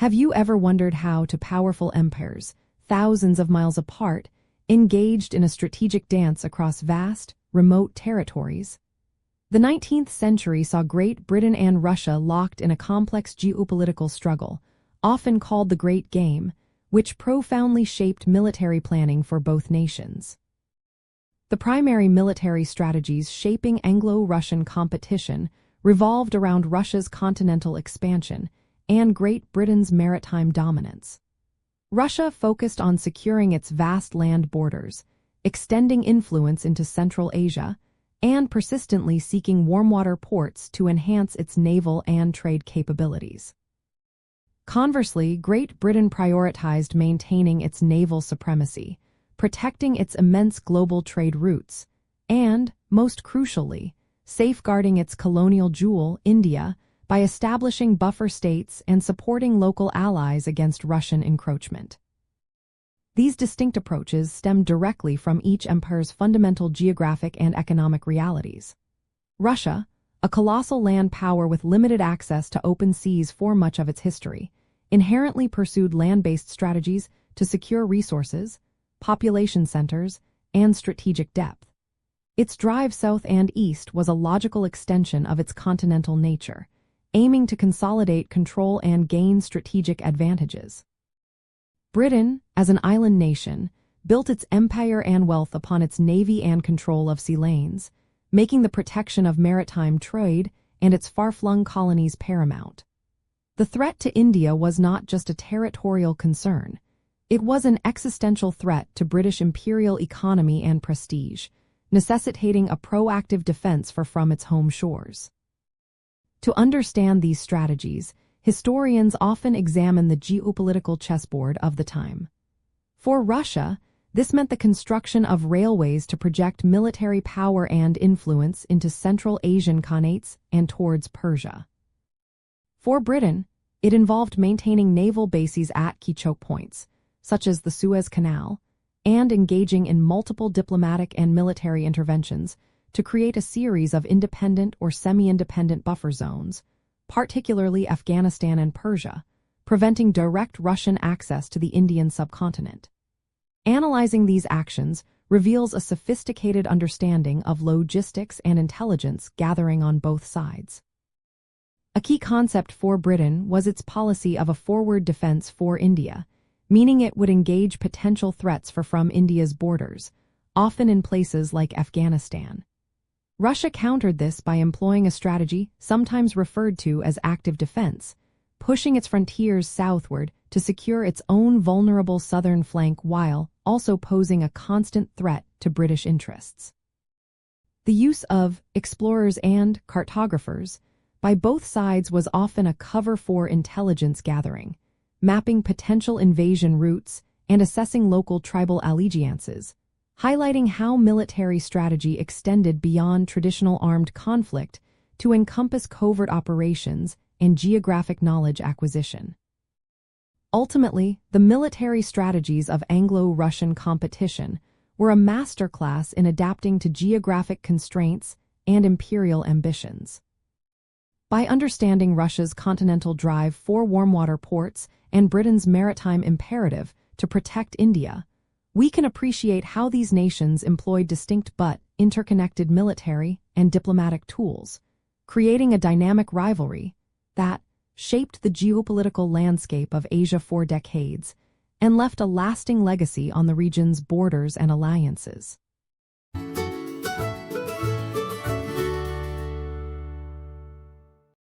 Have you ever wondered how two powerful empires, thousands of miles apart, engaged in a strategic dance across vast, remote territories? The 19th century saw Great Britain and Russia locked in a complex geopolitical struggle, often called the Great Game, which profoundly shaped military planning for both nations. The primary military strategies shaping Anglo-Russian competition revolved around Russia's continental expansion and Great Britain's maritime dominance. Russia focused on securing its vast land borders, extending influence into Central Asia, and persistently seeking warmwater ports to enhance its naval and trade capabilities. Conversely, Great Britain prioritized maintaining its naval supremacy, protecting its immense global trade routes, and, most crucially, safeguarding its colonial jewel, India, by establishing buffer states and supporting local allies against Russian encroachment. These distinct approaches stem directly from each empire's fundamental geographic and economic realities. Russia, a colossal land power with limited access to open seas for much of its history, inherently pursued land-based strategies to secure resources, population centers, and strategic depth. Its drive south and east was a logical extension of its continental nature, aiming to consolidate control and gain strategic advantages. Britain, as an island nation, built its empire and wealth upon its navy and control of sea lanes, making the protection of maritime trade and its far-flung colonies paramount. The threat to India was not just a territorial concern. It was an existential threat to British imperial economy and prestige, necessitating a proactive defense from its home shores. To understand these strategies, historians often examine the geopolitical chessboard of the time. For Russia, this meant the construction of railways to project military power and influence into Central Asian khanates and towards Persia. For Britain, it involved maintaining naval bases at key choke points, such as the Suez Canal, and engaging in multiple diplomatic and military interventions to create a series of independent or semi-independent buffer zones, particularly Afghanistan and Persia, preventing direct Russian access to the Indian subcontinent. Analyzing these actions reveals a sophisticated understanding of logistics and intelligence gathering on both sides. A key concept for Britain was its policy of a forward defense for India, meaning it would engage potential threats from India's borders, often in places like Afghanistan. Russia countered this by employing a strategy sometimes referred to as active defense, pushing its frontiers southward to secure its own vulnerable southern flank while also posing a constant threat to British interests. The use of explorers and cartographers by both sides was often a cover for intelligence gathering, mapping potential invasion routes and assessing local tribal allegiances, highlighting how military strategy extended beyond traditional armed conflict to encompass covert operations and geographic knowledge acquisition. Ultimately, the military strategies of Anglo-Russian competition were a masterclass in adapting to geographic constraints and imperial ambitions. By understanding Russia's continental drive for warmwater ports and Britain's maritime imperative to protect India, we can appreciate how these nations employed distinct but interconnected military and diplomatic tools, creating a dynamic rivalry that shaped the geopolitical landscape of Asia for decades and left a lasting legacy on the region's borders and alliances.